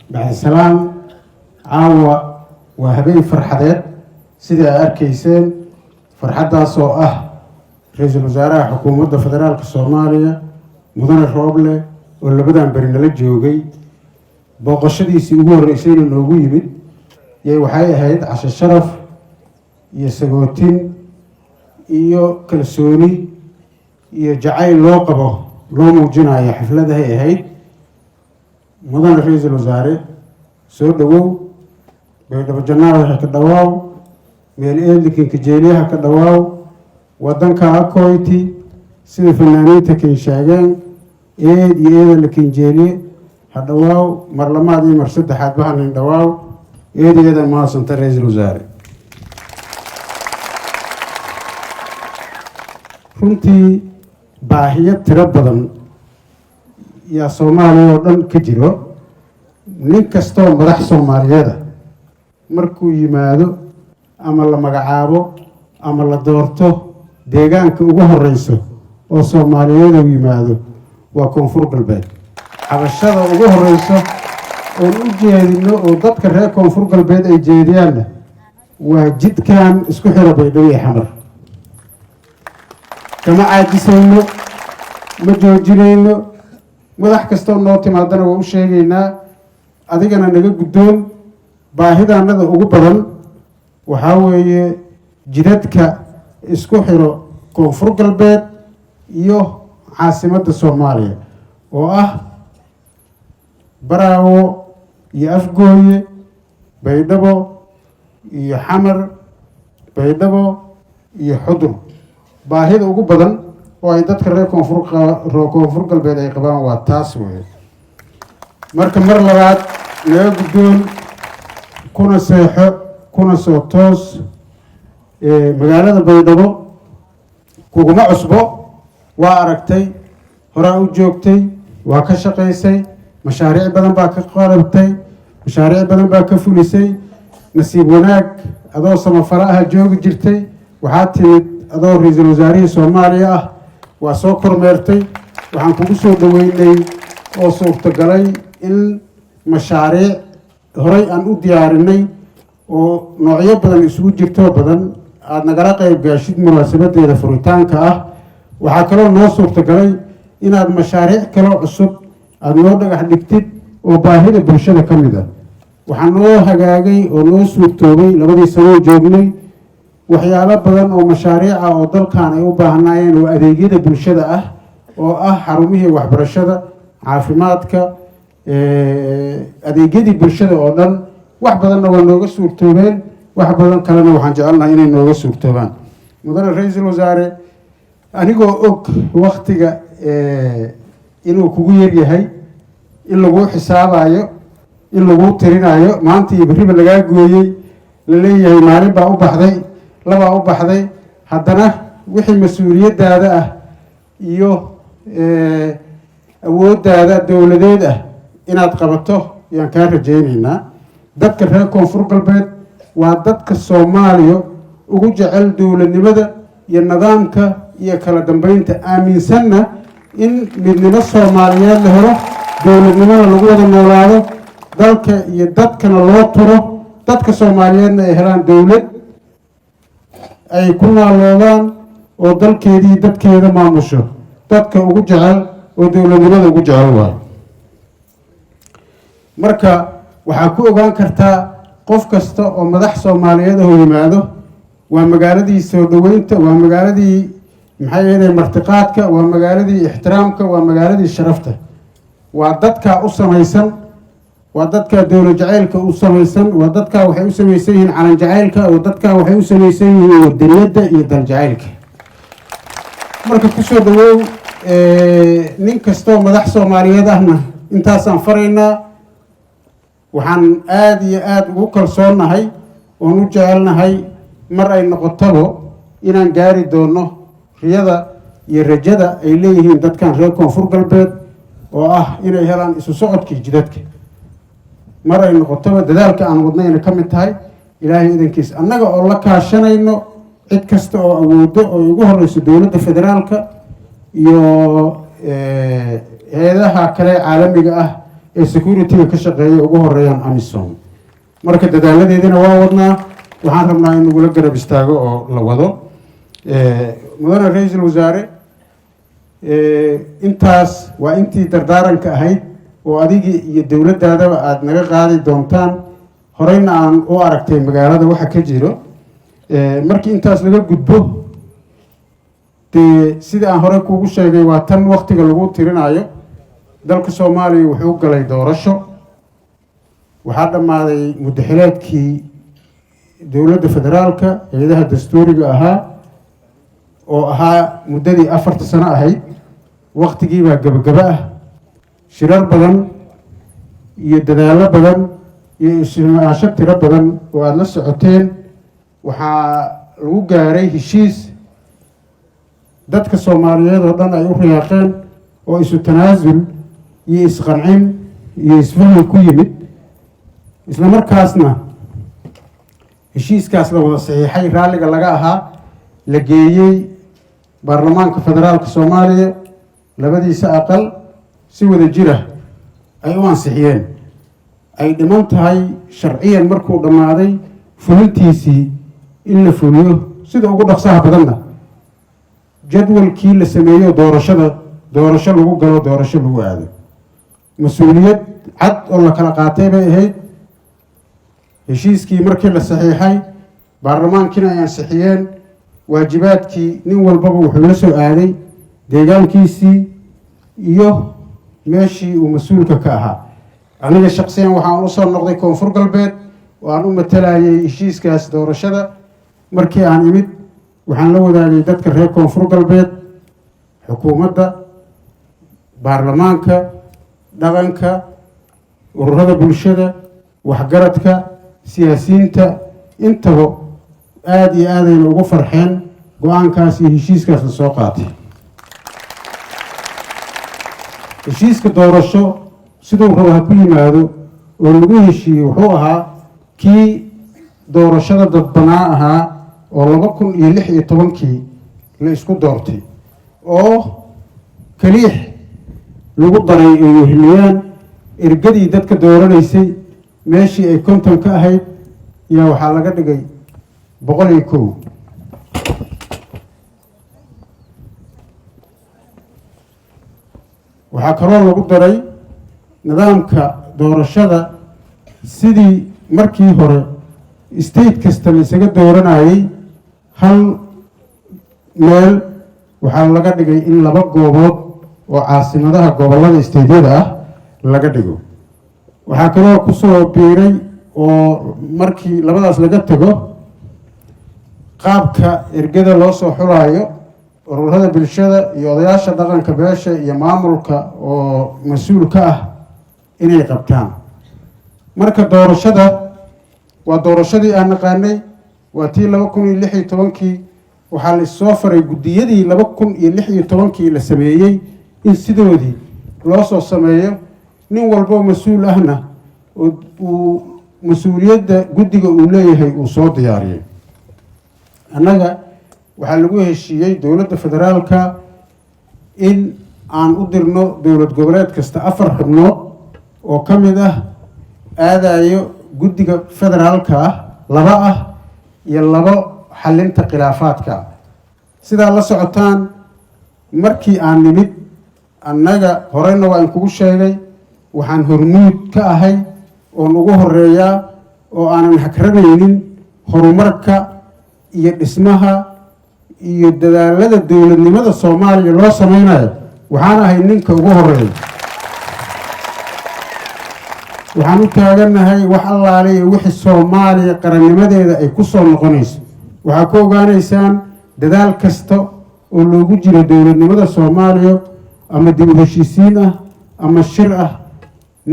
بعد السلام عاوة وهبين فرحات سيدة أركيسين فرحة سوء رئيس الوزراء حكومة الفدرال الصومالية مدن الروبلة واللي بدأ برنامج جوجي بقشدي سيقول رئيسين النووي بيد يوحي هيد عشان الشرف يسقوتين iyo kalsooni iyo jacayl loo qabo loo muujinayo xafladda ay ahayd mudan ra'iisul wasaare soo dhawow baydhabo jannaada ka dhawaaw meel eelkiin ka jeeliyaha ka dhawaaw wadanka akoyti sida fanaaniinta ka sheegeen iyo la kinjeeliye ha dhawaaw mar lamaad iyo mar saddexaad baan dhawaaw eediyada ma santa ra'iisul wasaare runtii baahiyo tiro badan yaa Soomaaliya oo dhan ka jiro nin kasta oo madax Soomaaliyeed markuu yimaado ama la magacaabo ama la doorto deegaanka ugu horeyso oo Soomaaliyeed uu yimaado waa Koonfur Galbeed xabashada ugu horeyso oo u jeedino oo dadka reer Koonfur Galbeed ay jeediyaan waa jidkan isku xira Baydhabo iyo Xamar كما عاجزينه مجوجينه مدح كستون نوتي مادنا وشيءنا أديكنا نجى قدوم باهدا أننا أقول بدن وحاول جدتك إسكوحيرو كونفور قلبات يو عاصمة الصومالية براو يأفقوي بيدبو يحمر بيدبو يحضر baahida ugu badan oo ay dadka reer koonfur galbeed ay qabaan waa taas weey marka mar labaad naga guddoon kuna seexo kuna soo toos magaalada Baydhabo kuguma cusbo waa aragtay hore u joogtay waa ka shaqeysay mashaariic badan baa ka qaybtay mashaariic badan baa ka fulisay nasiib wanaag adoo samafaraha joogi jirtay waxaad timid adoo ra'iisul wasaaraha Soomaaliya ah waa soo kormeertay waxaan kugu soo dhaweynay oo suurtagalay in mashaariic horay aan u diyaarinay oo noocyo badan isugu jirto badan aad nagala qayb gaashid munaasabadeeda furitaanka ah waxa kale oo noo suurtagalay inaad mashaariic kale cusub aad noo dhagax dhigtid oo baahida bulshada ka mid ah waxaan noo hagaagay oo noo suurtoobay labadii sano joognay waxyaabo badan oo mashaariic ah oo dalkan ay u baahanayeen oo adeegyada bulshada ah oo ah xarumihii waxbarashada caafimaadka adeegyadii bulshada oo dhan wax badanna waa nooga suurtoobeen wax badan kalena waxaan jecelnahay inay nooga suurtoobaan mudane ra'iisul wasaare anigoo og waqtiga inuu kugu yar yahay in lagu xisaabayo in lagu tirinayo maanta iyo bariba laga gooyay la leeyahay maalin baa u baxday laba u baxday haddana wixii mas'uuliyadaada ah iyo awooddaada dawladeed ah inaad qabato yaan ka rajaynaynaa dadka reer koonfur galbeed waa dadka Soomaaliya ugu jecel dawladnimada iyo nidaamka iyo kala dambeynta aaminsanna in midnimo Soomaaliyeed la helo dawladnimada lagu wada noolaado dalka iyo dadkana loo turo dadka Soomaaliyeedna ay helaan dawlad ay ku noolaadaan oo dalkeedii dadkeeda maamusho dadka ugu jecel oo dawladnimada ugu jecel waa marka waxa ku ogaan kartaa qof kasta oo madax Soomaaliyeed oo yimaado waa magaaladii soo dhaweynta waa magaaladii maxay ahayd martiqaadka waa magaaladii ixtiraamka waa magaaladii sharafta waa dadka u samaysan waa dadka dawlad jaceylka u samaysan waa dadka waxay u samaysan yihiin calan jaceylka oo dadka waxay u samaysan yihiin wadaniyada iyo dal jaceylka marka ku soo dhawow nin kasta oo madax Soomaaliyeed ahna intaasaan faraynaa waxaan aad iyo aad ugu kalsoonahay oo u jecelnahay mar ay noqotaba inaan gaari doono riyada iyo rajada ay leeyihiin dadkan reer koonfur galbeed oo ah inay helaan isu socodkii jidadka mar ay noqotaba dadaalka aan wadnayna ka mid tahay ilaahay idankiis annaga oo la kaashanayno cid kasta oo awoodo oo ugu horeyso dawladda federaalka iyo hay'adaha kale caalamiga ah ee security-ga ka shaqeeya ugu horeeyaan amisom marka dadaaladeedina waa wadnaa waxaan rabnaa in nagula garab istaago oo la wado mudane ra-iisul wasaare intaas waa intii dardaaranka ahayd oo adigii iyo dowladdaadaba aada naga qaadi doontaan horeyna aan u aragtay magaalada waxa ka jiro markii intaas laga gudbo dee sidii aan horey kuugu sheegay waa tan waktiga lagu tirinayo dalka soomaaliya wuxuu galay doorasho waxaa dhammaaday muddaxileedkii dowladda federaalka hay-adaha dastuuriga ahaa oo ahaa muddadii 4 sano ahayd waktigiibaa gabagaba ah shirar badan iyo dadaallo badan iyo ismaasho tiro badan oo aada la socoteen waxaa lagu gaaray heshiis dadka soomaaliyeed oo dhan ay u riyaaqeen oo isu tanaasul iyo isqancin iyo isfahmi ku yimid isla markaasna heshiiskaas la wada saxiixay raalliga laga ahaa la geeyey baarlamaanka federaalka soomaaliya labadiisa aqal si wada jira ay u ansixiyeen ay dhiman tahay sharciyan markuu dhammaaday fulintiisii in la fuliyo sida ugu dhaqsaha badanna jadwalkii la sameeyo doorasho lagu galo doorasho lagu aado mas-uuliyad cad oo la kala qaatay bay ahayd heshiiskii markii la saxiixay baarlamaankiina ay ansixiyeen waajibaadkii nin walbaba wuxuu la soo aaday deegaankiisii iyo meeshii uu mas-uulka ka ahaa aniga shaqsiyan waxaan u soo noqday koonfur galbeed oo aan u matalayay heshiiskaas doorashada markii aan imid waxaan la wadaagay dadka reer koonfur galbeed xukuumadda baarlamaanka dhaqanka ururada bulshada waxgaradka siyaasiyiinta intaba aada iyo aadayna ugu farxeen go-aankaas iyo heshiiskaas la soo qaatay heshiiska doorasho siduu raba ha ku yimaado oo lagu heshiiyey wuxuu ahaa kii doorashada dadbanaa ahaa oo 2016 la isku doortay oo kaliix lagu daray ay weheliyaan ergadii dadka dooranaysay meeshii ay 50 ka ahayd yaa waxaa laga dhigay 101 waxaa kaloo lagu daray nidaamka doorashada sidii markii hore state kasta la isaga dooranayay hal meel waxaa laga dhigay in 2 goobood oo caasimadaha gobollada stateyada ah laga dhigo waxaa kaloo kusoo biiray oo markii labadaas laga tago qaabka ergada loo soo xulaayo ururada bulshada iyo odayaasha dhaqanka beesha iyo maamulka oo mas-uul ka ah inay qabtaan marka doorashada waa doorashadii aan naqaanay waa tii 2016 waxaa la soo faray guddiyadii 2016 la sameeyey in sidoodii loo soo sameeyo nin walbo mas-uul ahna uu mas-uuliyadda guddiga uu leeyahay uu soo diyaariyay annaga waxaa lagu heshiiyey dowladda federaalka in aan u dirno dowlad goboleed kasta 4 xubnood oo ka mid ah aadayo guddiga federaalka ah 2 ah iyo 2 xalinta khilaafaadka sidaa la socotaan markii aan nimid annaga horeyna waa in kugu sheegay waxaan hormuud ka ahay oon ugu horeeyaa oo aanan hakranaynin horumarka iyo dhismaha iyo dadaalada dowladnimada soomaaliya loo sameynayo waxaan ahay ninka ugu horeeya waxaan u taaganahay wax allaale iyo wixii soomaaliya qarannimadeeda ay ku soo noqonayso waxaa ku ogaanaysaan dadaal kasta oo loogu jiro dowladnimada soomaaliya ama dib u heshiisiin ah ama shir ah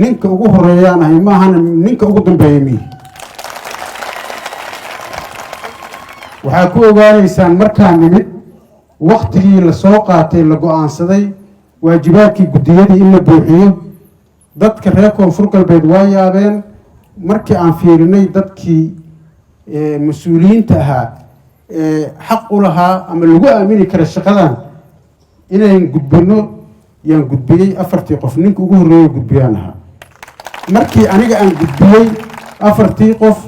ninka ugu horeeyaan ahay maahana ninka ugu dambeeya miyi waxaa ku ogaanaysaan markaa nimid waktigii la soo qaatay la go-aansaday waajibaadkii guddiyadii in la buuxiyo dadka reer koonfur galbeed waa yaabeen markii aan fiirinay dadkii mas-uuliyiinta ahaa xaq u lahaa ama lagu aamini kara shaqadan inayn gudbino yaan gudbiyey 4 qof ninka ugu horreeya gudbiyaan ahaa markii aniga aan gudbiyey afartii qof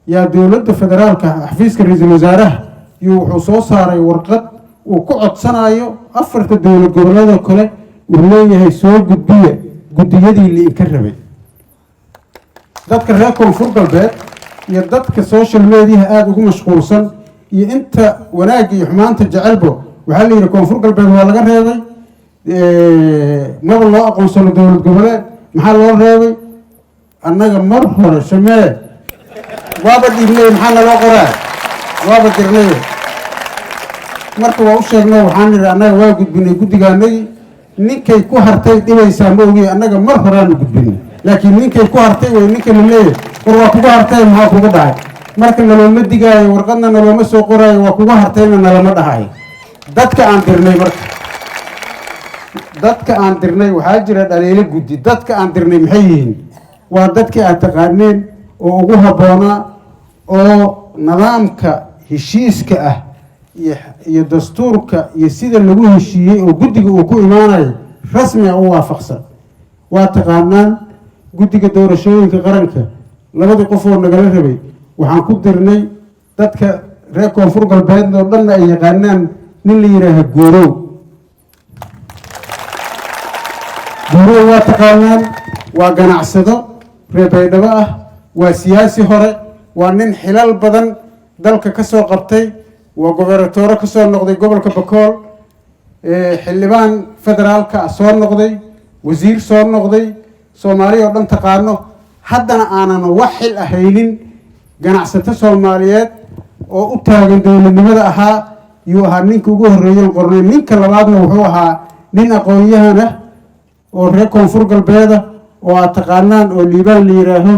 yaa dowladda federaalka xafiiska ra-iisul wasaaraha iyo wuxuu soo saaray warqad uu ku codsanayo afarta dowlad goboleedoo kale uu leeyahay soo gudbiya guddiyadii liinka rabay dadka reer koonfur galbeed iyo dadka social mediaha aada ugu mashquulsan iyo inta wanaagga iyo xumaanta jecelbo waxaa la yidhi koonfur galbeed waa laga reebay maba loo aqoonsano dowlad goboleed maxaa loo reebay annaga mar hore shamee waaba dhiibnay maxaa naloo qoraa waaba dirnay marka waa u sheegnay waxaan nidhi annaga waa gudbinay guddigaanagii ninkay ku hartay dhibaysaa ma ogiy annaga mar horeaanu gudbinay laakiin ninkay ku hartay way ninka la leeyahay war waa kuga hartay maxaa kuga dhacay marka nalooma digaayo warqadna nalooma soo qoraayo waa kuga hartayna nalama dhahayo dadka aan dirnay marka dadka aan dirnay waxaa jira dhaliilo guddi dadka aan dirnay maxay yihiin waa dadkii aad taqaaneen oo ugu habboonaa oo nidaamka heshiiska ah iyo dastuurka iyo sida lagu heshiiyey oo guddiga uu ku imaanayo rasmiga u waafaqsan waa taqaanaan guddiga doorashooyinka qaranka labadii qof oo nagala rabay waxaan ku dirnay dadka reer koonfur galbeed oo dhanna ay yaqaanaan nin la yidhaaha guurow waa taqaanaan waa ganacsado reer baydhabo ah waa siyaasi hore waa nin xilal badan dalka ka soo qabtay waa gobernatoore ka soo noqday gobolka bakool xildhibaan federaalka soo noqday wasiir soo noqday soomaaliya oo dhan taqaano haddana aanan wax xil ahaynin ganacsato soomaaliyeed oo u taagan dowladnimada ahaa yuu ahaa ninka ugu horreeyen qornay ninka labaadna wuxuu ahaa nin aqoon-yahan ah oo reer koonfur galbeeda oo aad taqaanaan oo liibaan la yidhaaho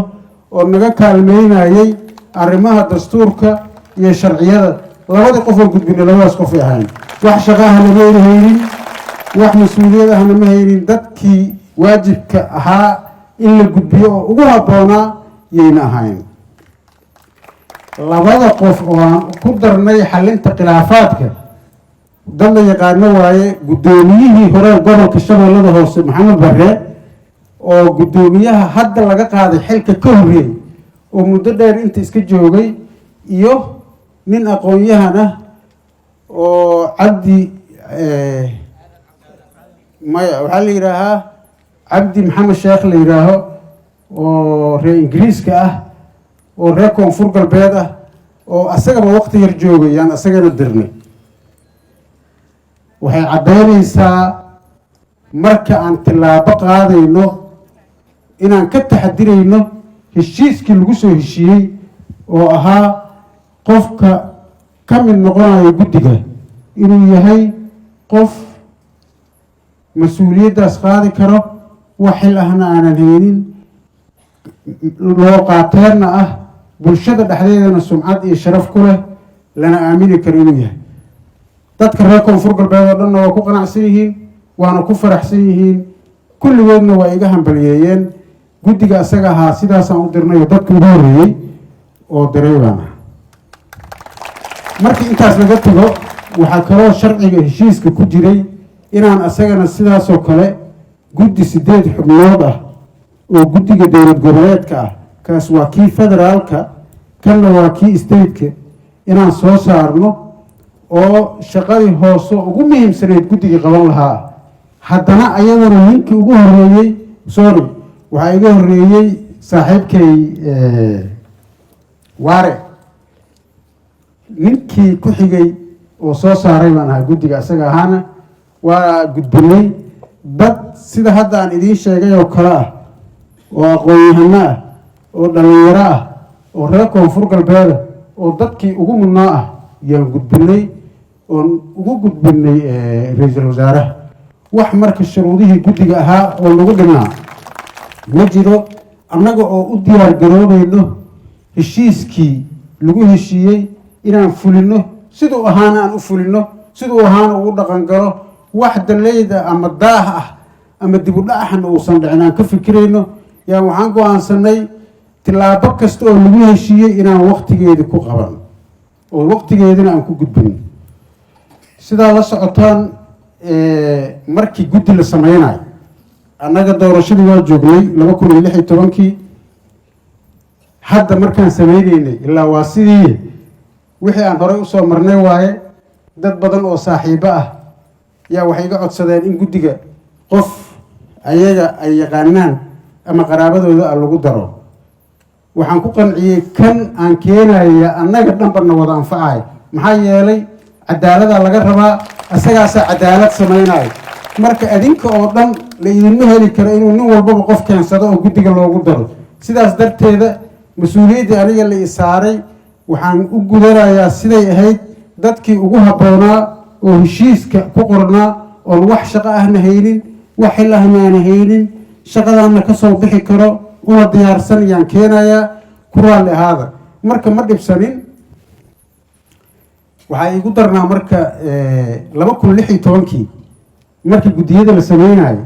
oo naga kaalmeynayay arrimaha dastuurka iyo sharciyada labadii qof oo gudbinay labadaas qofay ahayn wax shaqaahana mayna haynin wax mas-uuliyad ahna ma haynin dadkii waajibka ahaa in la gudbiyo oo ugu habboonaa yayna ahayn labada qof oo aan ku darnay xalinta khilaafaadka dad la yaqaano waaye guddoomiyihii hore gobolka shabeellada hoose maxamed bare oo guddoomiyaha hadda laga qaaday xilka ka horreeyey oo muddo dheer inta iska joogay iyo nin aqoon-yahan ah oo cabdi maya waxaa la yidhaahaa cabdi maxamed sheekh la yidhaaho oo reer ingiriiska ah oo reer koonfur galbeed ah oo asagaba waqti yar joogay yaan asagana dirnay waxay caddaynaysaa marka aan tillaabo qaadayno inaan ka taxadirayno heshiiskii lagu soo heshiiyey oo ahaa qofka ka mid noqonayo guddiga inuu yahay qof mas-uuliyaddaas qaadi karo wax xil ahna aanan haynin loo qaateerna ah bulshada dhexdeedana sumcad iyo sharaf ku leh lana aamini karo inuu yahay dadka reer koonfur galbeed oo dhanna waa ku qanacsan yihiin waana ku faraxsan yihiin kulligoodna waa iga hambaliyeeyeen guddiga isaga ahaa sidaasaan u dirnay oo dadka ugu horreeyey oo diray baan ah markii intaas laga tago waxaa kaloo sharciga heshiiska ku jiray inaan isagana sidaasoo kale guddi 8 xubnood ah oo guddiga dowlad goboleedka ah kaas waa kii federaalka kanna waa kii stateka inaan soo saarno oo shaqadii hoose ugu muhiimsanayd guddiga qaban lahaa haddana ayadana ninkii ugu horreeyey sorry waxaa iga horreeyey saaxiibkay waare ninkii ku xigay oo soo saaray baan ahaa guddiga isaga ahaana waa gudbinay dad sida hadda aan idiin sheegay oo kale ah oo aqoon-yahano ah oo dhallinyaro ah oo reer koonfur galbeeda oo dadkii ugu mudnaa ah yaan gudbinay oon ugu gudbinay ra-iisul wasaaraha wax marka shuruudihii guddiga ahaa oo lagu dhimaa ma jiro annaga oo u diyaar garoobayno heshiiskii lagu heshiiyey inaan fulino siduu ahaana aan u fulino siduu ahaana ugu dhaqan galo wax daleyda ama daah ah ama dib u dhacahna uusan dhicin aan ka fikirayno yaa waxaan go-aansanay tillaabo kasta oo lagu heshiiyey inaan waqtigeedi ku qaban oo waqtigeedina aan ku gudbin sidaa la socotaan markii guddi la sameynayo annaga doorashadii waa joognay 2016 hadda markaan sameynaynay ilaa waa sidii wixii aan horey usoo marnay waaye dad badan oo saaxiibo ah yaa waxay iga codsadeen in guddiga qof ayaga ay yaqaanaan ama qaraabadooda ah lagu daro waxaan ku qanciyey kan aan keenaya annaga dhanbarna wada anfacay maxaa yeelay cadaalada laga rabaa asagaasaa cadaalad samaynayo marka adinka oo dhan la idinma heli karo inuu nin walbaba qof keensado oo guddiga loogu daro sidaas darteeda mas-uuliyaddii aniga la isaaray waxaan u gudanayaa siday ahayd dadkii ugu habboonaa oo heshiiska ku qornaa oon wax shaqo ahna haynin wax xil ahna aan haynin shaqadaanna ka soo bixi karo una diyaarsan ayaan keenayaa ku raalli ahaada marka ma dhibsanin waxaa igu darnaa marka 2016 markii guddiyada la sameynayo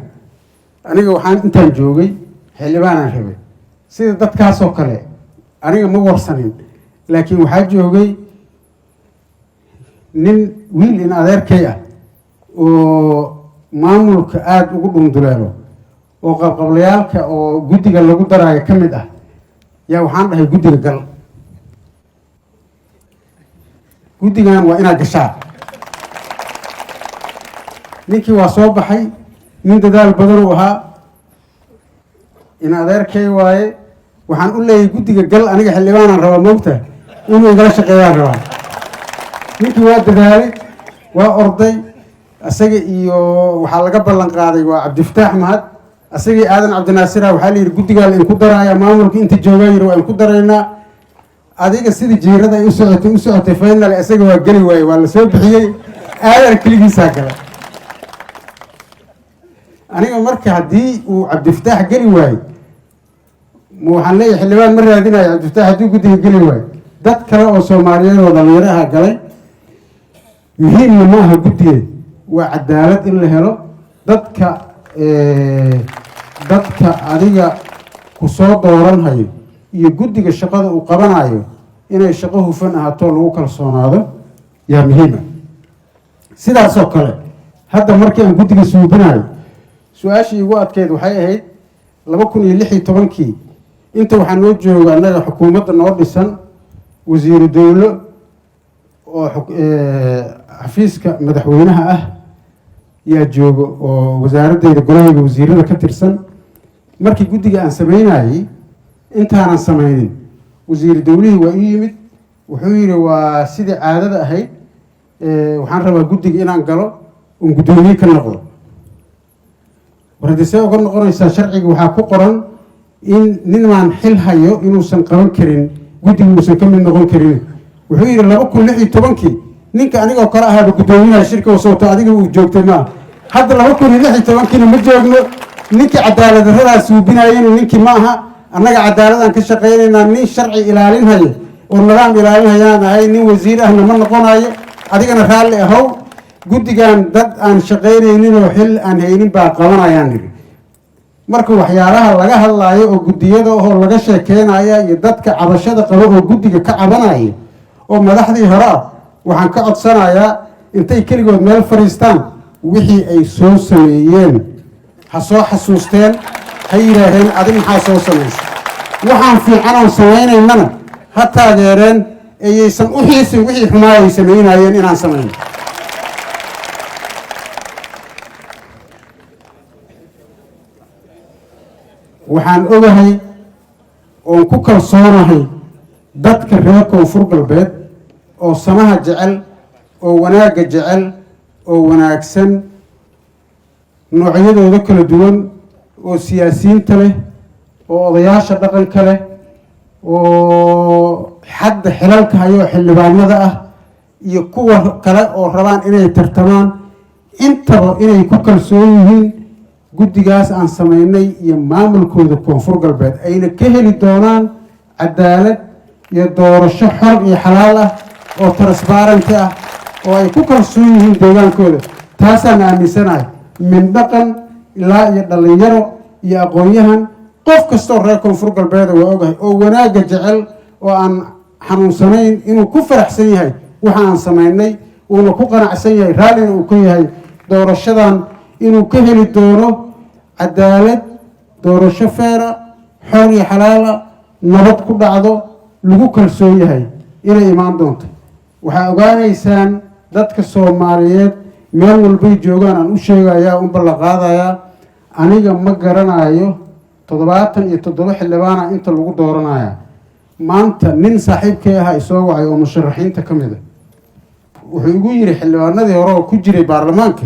aniga waxaan intaan joogay xildhibaanaan rabay sida dadkaasoo kale aniga ma warsanin laakiin waxaa joogay nin wiil in adeerkay ah oo maamulka aada ugu dhunduleelo oo qabqablayaalka oo guddiga lagu daraayo ka mid ah yaa waxaan dhahay guddiga gal guddigan waa inaad gashaa ninkii waa soo baxay nin dadaal badan uu ahaa in adeerkay waaye waxaan u leeyahay guddiga gal aniga xildhibaanaan rabaa moogta inuu igala shaqeeyaan rabaa ninkii waa dadaalay waa orday asaga iyo waxaa laga ballan qaaday waa cabdifataax mahad asagii aadan cabdinaasira waxaa layidhi guddigaa la inku daraaya maamulka inta joogaa yidhi waa inku daraynaa adiga sidii jiirada ay u socotay final isaga waa geli waaye waa la soo bixiyey aadan keligiisaa gala aniga marka haddii uu cabdifataax geli waaye waxaan leeyahay xildhibaan ma raadinayo cabdifataax haddii guddiga geli waaye dad kale oo soomaaliyeed oo dhalinyaraha galay muhiimna ma aha guddigeed waa cadaalad in la helo dadka adiga ku soo dooranhayo iyo guddiga shaqada uu qabanayo inay shaqo hufan ahaato lagu kalsoonaado yaa muhiima sidaasoo kale hadda markii aan guddiga suubinayo su-aashii igu adkeyd waxay ahayd 2016 inta waxaa noo jooga annaga xukuumadda noo dhisan wasiiru dowlo oo xafiiska madaxweynaha ah yaa jooga oo wasaaradeyda golahayga wasiirada ka tirsan markii guddiga aan sameynayey intaanan sameynin wasiiru dowlihii waa ii yimid wuxuu yidhi waa sidii caadada ahayd waxaan rabaa guddiga inaan galo oon guddoomiye ka noqdo war haddii see uga noqonaysaa sharciga waxaa ku qoran in ninmaan xil hayo inuusan qaban karin guddiga uusan ka mid noqon karin wuxuu yidhi 2016 ninka anigoo kale ahaaba guddoomiyaha shirka wasooto adiga uu joogtay maaha hadda 2016 ma joogno ninkii cadaalad darradaas suubinayena ninkii ma aha annaga cadaaladaan ka shaqaynaynaa nin sharci ilaalinhayo oo nidaam ilaalinhayaan ahay nin wasiir ahna ma noqonayo adigana raalli ahow guddigan dad aan shaqaynaynin oo xil aan haynin baa qabanayaan niri marka waxyaalaha laga hadlaayo oo guddiyada oo laga sheekeynaya iyo dadka cabashada qabo oo guddiga ka cabanaya oo madaxdii hore ah waxaan ka codsanayaa intay keligood meel fadhiistaan wixii ay soo sameeyeen ha soo xasuusteen ha yidhaaheen adi maxaa soo samaysa waxaan fiican oon samaynaynana ha taageereen ayaysan u xiisin wixii xumaa ay samaynayeen inaan samayno waxaan ogahay oon ku kalsoonahay dadka reer koonfur galbeed oo samaha jecel oo wanaagga jecel oo wanaagsan noocyadooda kala duwan oo siyaasiyiinta leh oo odayaasha dhaqanka leh oo xadda xilalka hayo xildhibaanada ah iyo kuwa kale oo rabaan inay tartamaan intaba inay ku kalsoon yihiin guddigaas aan samaynay iyo maamulkooda koonfur galbeed ayna ka heli doonaan cadaalad iyo doorasho xor iyo xalaal ah oo transbaranti ah oo ay ku kalsoon yihiin deegaankooda taasaan aaminsanahay min dhaqan ilaa iyo dhalinyaro iyo aqoon-yahan qof kastoo reer koonfur galbeeda waa ogahay oo wanaagga jecel oo aan xanuunsanayn inuu ku faraxsan yahay waxa aan samaynay uuna ku qanacsan yahay raallina uu ka yahay doorashadan inuu ka heli doono cadaalad doorasho feera xor iyo xalaala nabad ku dhacdo lagu kalsoon yahay inay imaan doonto. waxaa ogaanaysaan dadka Soomaaliyeed meel walbay joogaan aan u sheegayaa un ballan qaadayaa aniga ma garanayo 77 xildhibaan inta lagu dooranaya maanta nin saaxiibkay ah isoo wacay oo musharaxiinta ka mid ah wuxuu igu yiri xildhibaanadii hore oo ku jiray baarlamaanka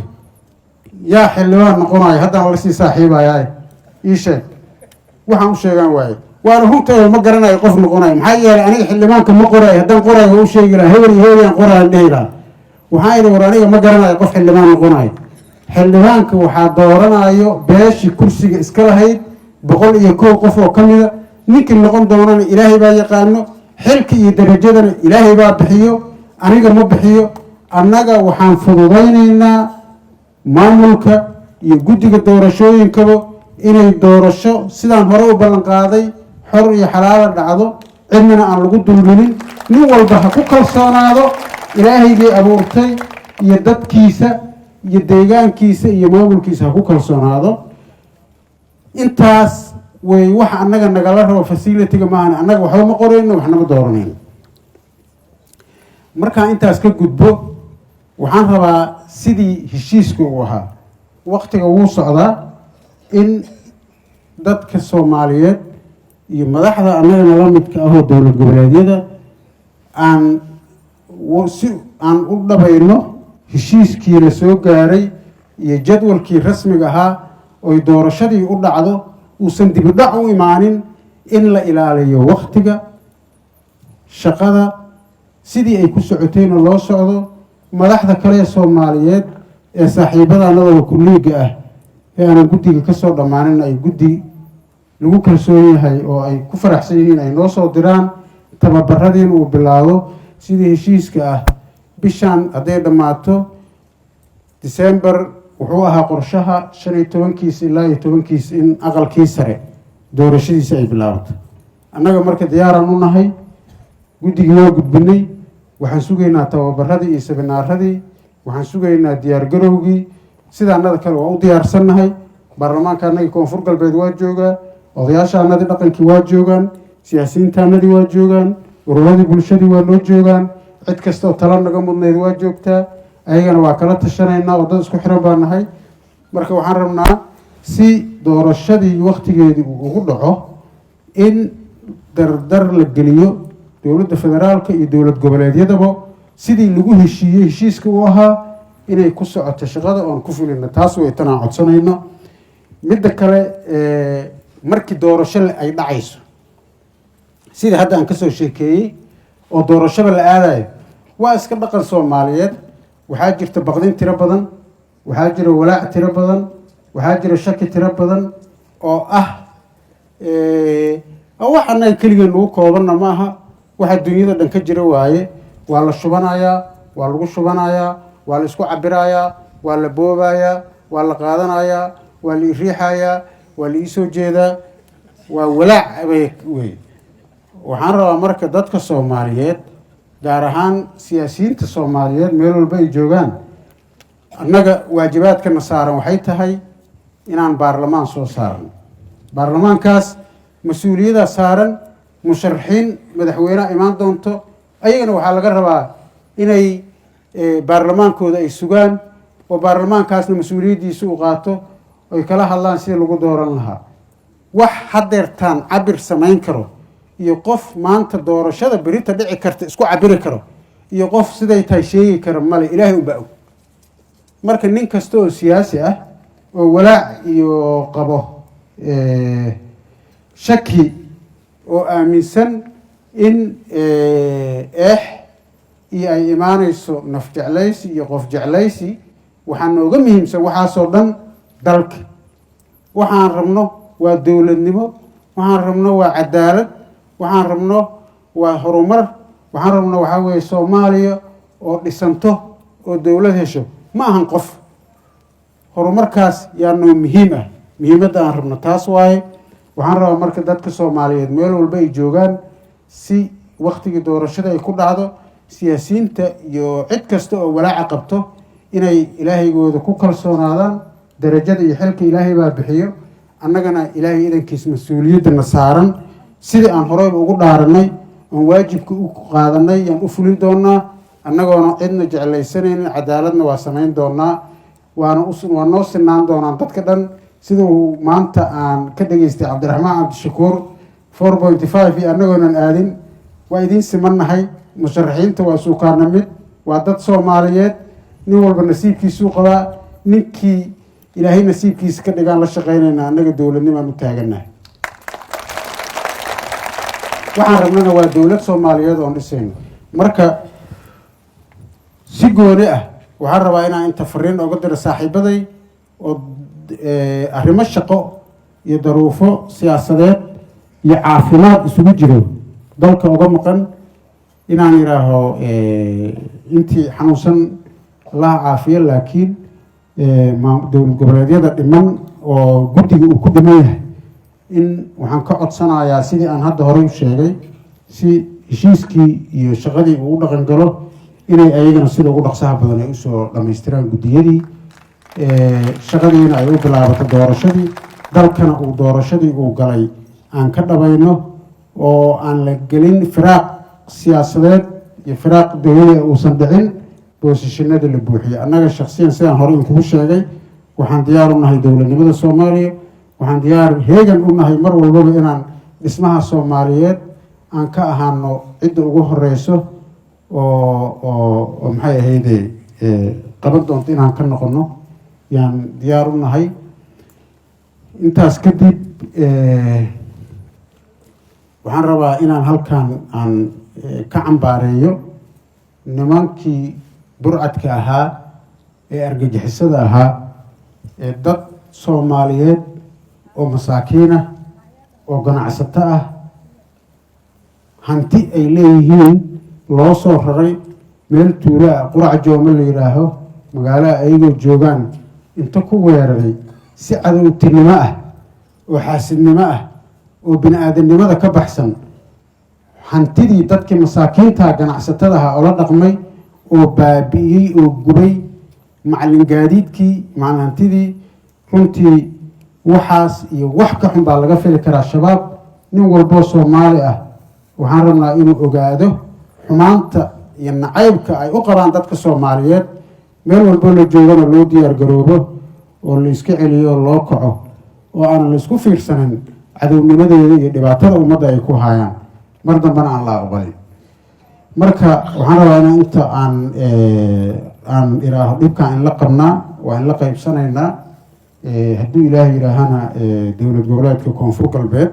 yaa xildhibaan noqonaya haddana la sii saaxiibayaa ii sheeg waxaan u sheegaan waaye waana runtii ma garanayo qof noqonayo maxaa yeelay aniga xildhibaanka ma qorayo haddaan qorayo u sheegi lahaa hebel iyo hebel aan qoraan dhihi lahaa waxaan idhi war aniga ma garanayo qof xildhibaan noqonayo xildhibaanka waxaa dooranayo beeshii kursiga iska lahayd 101 qof oo ka mida ninkii noqon doonana ilaahay baa yaqaano xilka iyo darajadana ilaahay baa bixiyo aniga ma bixiyo annaga waxaan fududaynaynaa maamulka iyo guddiga doorashooyinkaba inay doorasho sidaan hore u ballan qaaday xor iyo xalaala dhacdo cidna aan lagu dulminin nin walba ha ku kalsoonaado ilaahaygii abuurtay iyo dadkiisa iyo deegaankiisa iyo maamulkiisa ha ku kalsoonaado intaas way waxa annaga nagala rabo facility-ga maahan annaga waxba ma qorayno waxna ma dooranayno markaan intaas ka gudbo waxaan rabaa sidii heshiiska uu ahaa waqtiga wuu socdaa in dadka Soomaaliyeed iyo madaxda annagana la midka ah oo dowlad goboleedyada aan u dhabayno heshiiskii la soo gaaray iyo jadwalkii rasmiga ahaa oo doorashadii u dhacdo uusan dib u dhac u imaanin in la ilaaliyo waqtiga shaqada sidii ay ku socotayna loo socdo madaxda kale ee Soomaaliyeed ee saaxiibada annaga kulliga ah ee aan guddiga ka soo dhamaanin ay guddi lagu kalsoon yahay oo ay ku faraxsan yihiin ay noo soo diraan tababaradeen uu bilaabo sidii heshiiska ah bishan hadday dhammaato December wuxuu ahaa qorshaha 15 ilaa 10 in aqalkii sare doorashadiisa ay bilaabato annaga marka diyaaraan u nahay guddigii waa gudbinay waxaan sugaynaa tababaradii iyo seminaaradii waxaan sugaynaa diyaar garowgii sida annada kale waa u diyaarsannahay baarlamaanka annaga koonfur galbeed waa joogaa odayaasha annadii dhaqankii waa joogaan siyaasiyiinta annadii waa joogaan ururadii bulshadii waa noo joogaan cid kasta oo tala naga mudnayd waa joogtaa ayagana waa kala tashanaynaa oo dad isku xiran baa nahay marka waxaan rabnaa si doorashadii waqtigeedii uu ugu dhaco in dardar la geliyo dowladda federaalka iyo dowlad goboleedyadaba sidii lagu heshiiyey heshiiska uu ahaa inay ku socoto shaqada oon ku fulino taas way tanaan codsanayno midda kale markii doorasho ay dhacayso sidii hadda aan kasoo sheekeeyey oo doorashada la aadayo waa iska dhaqan Soomaaliyeed waxaa jirta baqdin tiro badan waxaa jira walaac tiro badan waxaa jira shaki tiro badan oo waxaana kaliya lagu koobana maaha waxa dunyada dhan ka jira waaye waa la shubanayaa waa lagu shubanayaa waa la isku cabirayaa waa la boobayaa waa la qaadanayaa waa la riixayaa waa la soo jeedaa waa walaac way waxaan rabaa marka dadka Soomaaliyeed gaar ahaan siyaasiyiinta Soomaaliyeed meel walba ay joogaan annaga waajibaadkana saaran waxay tahay inaan baarlamaan soo saarno baarlamaankaas mas'uuliyadda saaran musharaxiin madaxweynaha imaan doonto ayagana waxaa laga rabaa inay baarlamaankooda ay sugaan oo baarlamaankaasna mas'uuliyadiisa u qaato oo kala hadlaan sidii lagu dooran lahaa wax hadeertaan cabir samayn karo iyo qof maanta doorashada berita dhici karta isku cabiri karo iyo qof siday tahay sheegi karo male ilaahay u baa marka nin kasta oo siyaasi ah oo walaac iyo qabo shaki oo aaminsan in iyo ay imaanayso naf jeclaysi iyo qof jeclaysi waxaan nooga muhiimsan waxaasoo dhan dalka waxaan rabno waa dowladnimo waxaan rabno waa cadaalad waxaan rabno waa horumar waxaan rabno waxaa weeye Soomaaliya oo dhisanto oo dowlad hesho ma ahan qof horumarkaas yaa noo muhiim ah muhiimadda aan rabno taas waaye waxaan rabaa marka dadka Soomaaliyeed meel walba ay joogaan si waqtigii doorashada ay ku dhacdo siyaasiyiinta iyo cid kasta oo walaac qabto inay ilaahayooda ku kalsoonaadaan darajada iyo xilka ilaahay baa bixiyo annagana ilaahay idankiis mas-uuliyadana saaran sidii aan horeyba ugu dhaaranay oon waajibka u qaadanay yaan u fulin doonaa annagoona cidna jeclaysanaynin cadaaladna waa samayn doonaa waa noo sinaan doonaan dadka dhan sida uu maanta aan ka dhageystay cabdiraxmaan cabdishakuur 4.5 iyo annagoonan aadin waa idiin simannahay musharaxiinta waa suukaana mid waa dad soomaaliyeed nin walba nasiibkiisuu qabaa ninkii ilaahay nasiibkiisa ka dhigaan la shaqaynaynaa annaga dowladnimaan u taagannahay waxaan rabnana waa dowlad soomaaliyeed oon dhisayno marka si gooni ah waxaan rabaa inaan inta fariin oga diro saaxiibaday oo arrimo shaqo iyo daruufo siyaasadeed iyo caafimaad isugu jiro dalka uga maqan inaan yidhaaho intii xanuunsan allaha caafiyo laakiin dowlad goboleedyada dhiman oo guddiga uu ku dhiman yahay in waxaan ka codsanayaa sidii aan hadda horey u sheegay si heshiiskii iyo shaqadii uu u dhaqan galo inay ayagana sida ugu dhaqsaha badan ay usoo dhammaystiraan guddiyadii shaqadiina ay u bilaabato doorashadii dalkana uu doorashadii uu galay aan ka dhabayno oo aan la gelin firaaq siyaasadeed iyo firaaq dowlada uusan dhicin boosashanada la buuxiyay annaga shaksiyan sidaan hore inkugu sheegay waxaan diyaar u nahay dowladnimada soomaaliya waxaan diyaar heegan u nahay mar walbaba inaan dhismaha soomaaliyeed aan ka ahaano cidda ugu horeyso oo maxay ahayde qaban doonto inaan ka noqono yaan diyaar u nahay intaas kadib waxaan rabaa inaan halkan aan ka cambaareeyo nimankii burcadka ahaa ee argagixisada ahaa ee dad soomaaliyeed oo masaakiin ah oo ganacsato ah hanti ay leeyihiin loo soo raray meel tuulo ah qurac joome la yidhaaho magaalaha ayagoo joogaan inta ku weeraray si cadowtinimo ah oo xaasidnimo ah oo bini aadamnimada ka baxsan hantidii dadkii masaakiinta ganacsatada ahaa oo la dhaqmay oo baabi'iyey oo gubay macalin gaadiidkii macalin hantidii runtii waxaas iyo wax ka xun baa laga fili karaa shabaab nin walboo soomaali ah waxaan rabnaa inuu ogaado xumaanta iyo nacaybka ay u qabaan dadka soomaaliyeed meel walboo la joogana loo diyaar garoobo oo la iska celiyo oo loo kaco oo aanan la isku fiirsanin cadownimadeeda iyo dhibaatada ummadda ay ku hayaan mar dambana aan la aqbalin marka waxaan rabaa inaan inta aan iraaho dhibkaan in la qabnaa waa in la qaybsanaynaa hadduu ilaahay yidhaahana dowlad goboleedka koonfur galbeed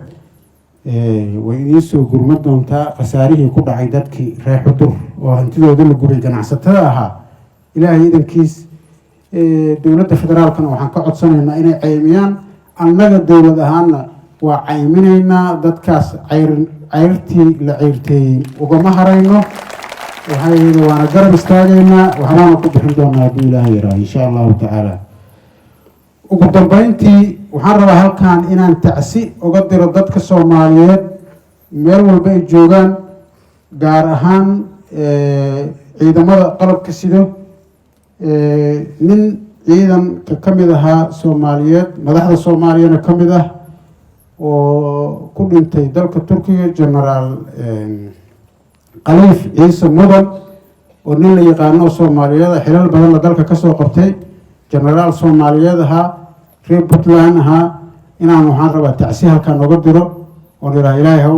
way idiin soo gurma doontaa khasaarihii ku dhacay dadkii reer xudur oo hantidooda la gubay ganacsatada ahaa ilaahay idankiis dowladda federaalkana waxaan ka codsanaynaa inay caymiyaan annaga dowlad ahaanna waa cayminaynaa dadkaas cayrtii la ceyrteeyey ugama harayno waxay waana garab istaagaynaa waxbaana ku bixin doonaa hadduu ilaahay yaraa insha allahu tacaala ugu dambeyntii waxaan rabaa halkan inaan tacsi uga diro dadka soomaaliyeed meel walba ay joogaan gaar ahaan ciidamada qalabka sido nin ciidanka ka mid ahaa soomaaliyeed madaxda soomaaliyana ka mid ah oo ku dhintay dalka turkiga genaraal khaliif ciise mudan oo nin la yaqaano soomaaliyeed xilal badan la dalka kasoo qabtay genaraal soomaaliyeed ahaa reer puntland ahaa inaan waxaan rabaa tacsi halkaan oga diro oon ilaahay ha